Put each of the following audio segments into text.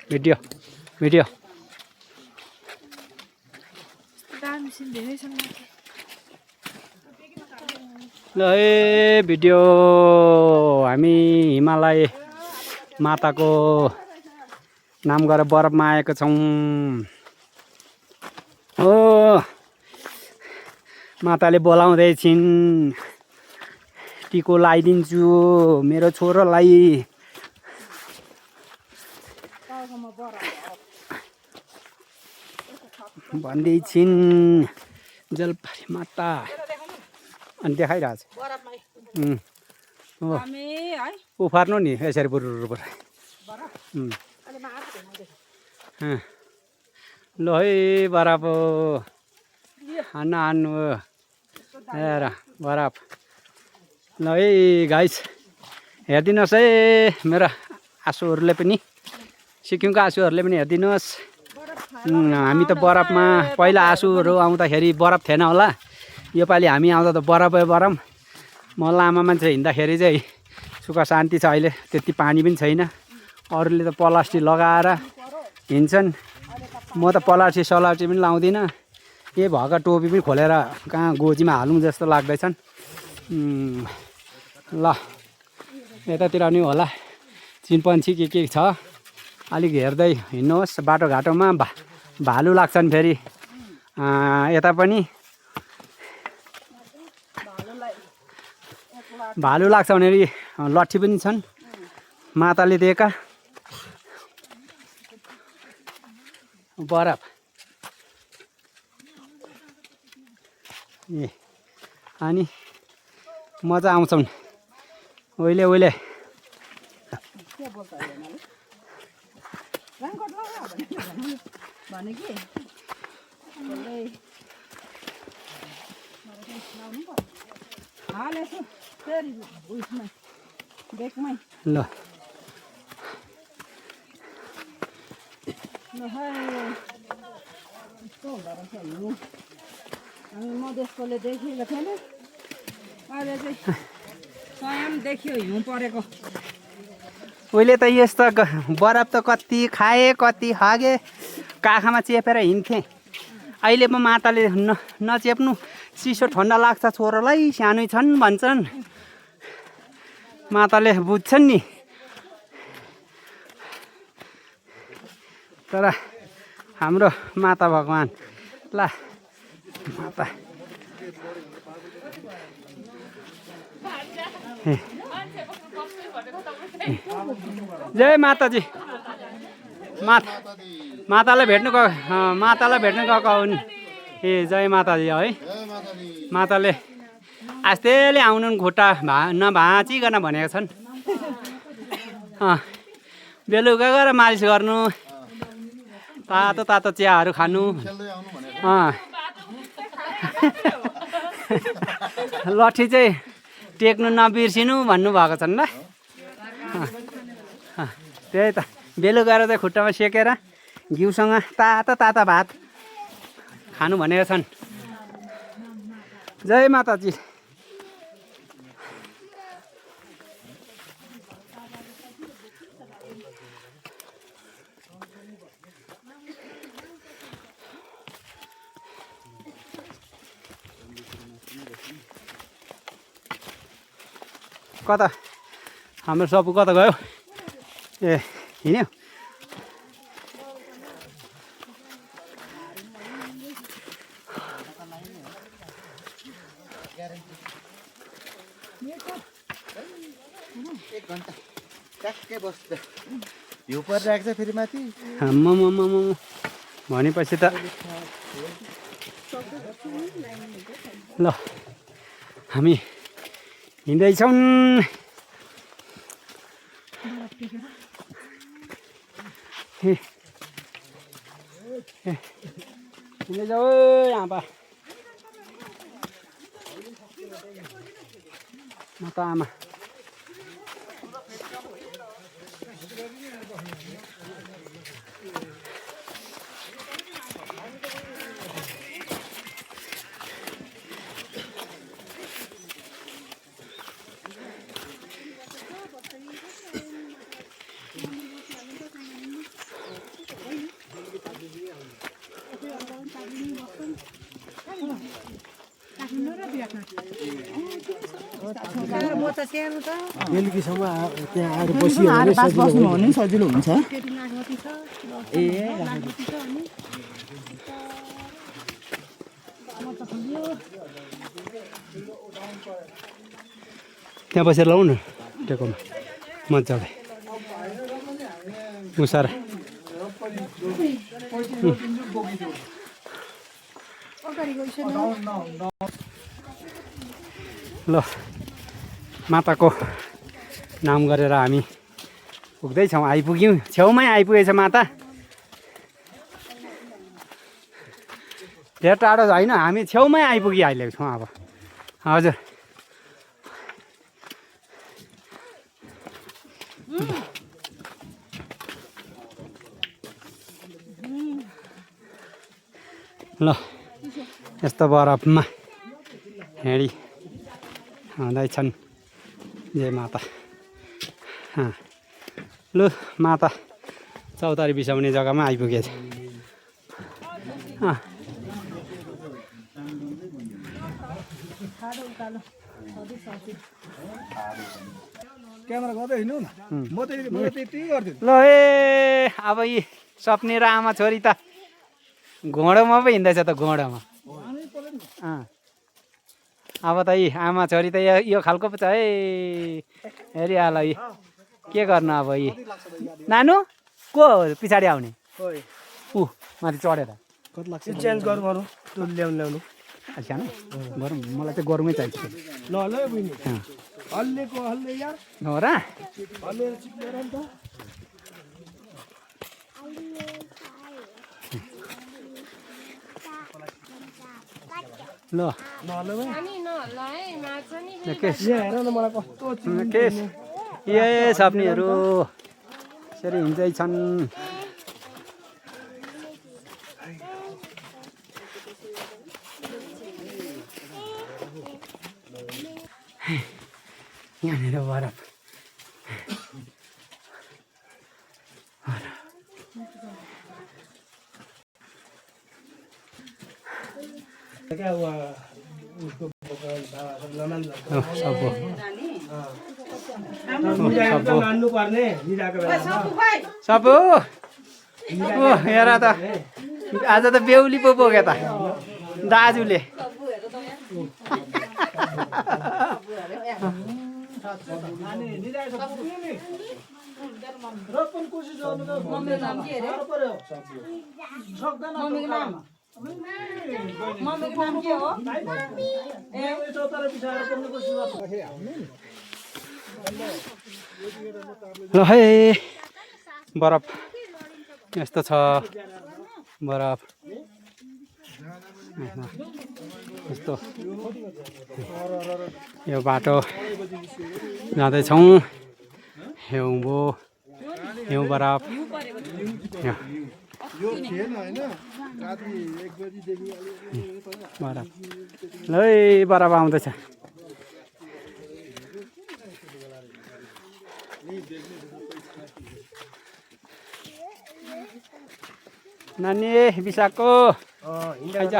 Video video ल video हामी हिमालय माताको नाम गरेर बरफमा आएको छौँ। ओ माताले बोलाउँदै छिन्, टिको लगाइदिन्छु मेरो छोरोलाई। भन्दै छिन् जलपारी माता अनि देखाइरहेछ। उफार्नु नि यसरी बुरुर ल है बराब हान्नु हेर बराब। ल है गाइस हेरिदिनुहोस् है मेरो आँसुहरूले पनि, सिक्किमको आँसुहरूले पनि हेरिदिनुहोस्। हामी त बरफमा पहिला आँसुहरू आउँदाखेरि बरफ थिएन होला, योपालि हामी आउँदा त बरफै बरफ। म लामा मान्छे हिँड्दाखेरि चाहिँ सुख शान्ति छ, अहिले त्यति पानी पनि छैन। अरूले त प्लास्टिक लगाएर हिँड्छन्, म त प्लास्टिक सलास्टिक पनि लाउँदिनँ। यही भएका टोपी पनि खोलेर कहाँ गोजीमा हालौँ जस्तो लाग्दैछन्। ल यतातिर नि होला चिनपन्छी के छ, अलिक हेर्दै हिँड्नुहोस्। बाटोघाटोमा भालु लाग्छन् फेरि यता पनि भालु लाग्छ भनेर लट्ठी पनि छन् माताले दिएका। बरफ ए अनि मजा आउँछन् उहिले उहिले। ल हामी मधेसकोले देखेको थिएन, अहिले चाहिँ स्वयं देखियो हिउँ परेको। उहिले त यस्तो बरफ त कति खाए कति हागे, काखमा चेपेर हिँड्थेँ। अहिले पो माताले नचेप्नु, चिसो ठन्डा लाग्छ छोरोलाई, सानै छन् भन्छन्। माताले बुझ्छन् नि, तर हाम्रो माता भगवान् ल माता जय माताजी। मातालाई भेट्नु गएको हुन्। ए जय माताजी है। माताले आस्तेले आउनु खुट्टा नभाँचिकन भनेको छन्। बेलुका गएर मालिस गर्नु, तातो तातो चियाहरू खानु। लट्ठी चाहिँ टेक्नु नबिर्सिनु भन्नुभएको छन् ल। त्यही त बेलुका चाहिँ खुट्टामा सेकेर घिउसँग तातो तातो भात खानु भनेको छन्। जय माताजी। कता हाम्रो सपु कता गयो? ए हिँड्यो। एक घन्टा ट्याक्कै बस्छ, हिउँ परिरहेको छ फेरि माथि। भनेपछि त ल हामी हिँड्दैछौँ। हिँड्दै जाऊ आमा म त आमा। म त सानो त बेलुकीसम्म त्यहाँ आएर बसियो भने बस्नु भने सजिलो हुन्छ ए त्यहाँ बसेर लाउँ न टेकोमा मजाले मुसार ल माताको नाम गरेर हामी पुग्दैछौँ आइपुग्यौँ छेउमै आइपुगेछ माता धेर टाढो होइन हामी छेउमै आइपुगिहालेको छौँ अब हजुर ल यस्तो बरफमा हिँडी हुँदैछन् जय माता लु माता चौतारी बिसाउने जग्गामा आइपुगेछ क्यामेरा गर्दै हिँड्नु न म त त्यति गर्दिनँ ल ए अब यी सपनी र आमा छोरी त घोडामा पो हिँड्दैछ त घोडामा अब त यी आमा छोरी त यो खालको पो छ है हेरिहाल यी के गर्नु अब यी नानु को हो पछाडि आउने ऊ माथि चढेर कति लाग्छ चेन्ज गरौँ त्यो ल्याउनु सानो गरौँ मलाई चाहिँ गरौँमै चाहिन्छ ल ल बहिनी हल्लेको हल्ले यार हो र हल्ले चिप्लेर नि त ल हेर न मलाई कस्तो केस ए सपनीहरू यसरी हिँड्दैछन् यहाँनिर बरफ सबु हेर त आज त बेहुली पो बोक्यो त दाजुले ल है बरफ यस्तो छ बरफ यस्तो यो बाटो जाँदैछौँ हिउँबो हिउँ बरफ बरफ ल है बरफ आउँदैछ नानी बिसाको आइज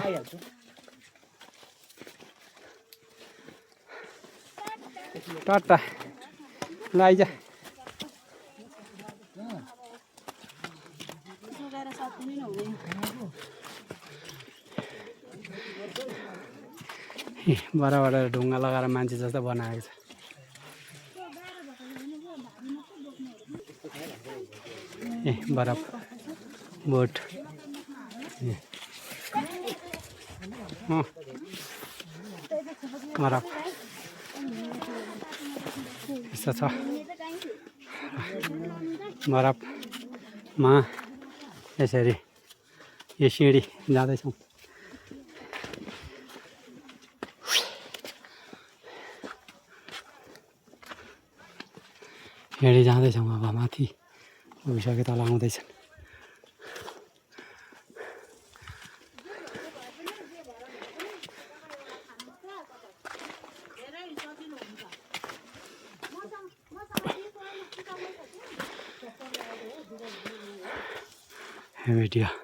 टाटा ल आइज बराबर ढुङ्गा लगाएर मान्छे जस्तो बनाएको छ ए बरफ बोट बरफ यस्तो छ बरफमा यसरी यो सिँढी जाँदैछौँ हिँडी जाँदैछौँ अब माथि पुगिसके तल आउँदैछन् भिडियो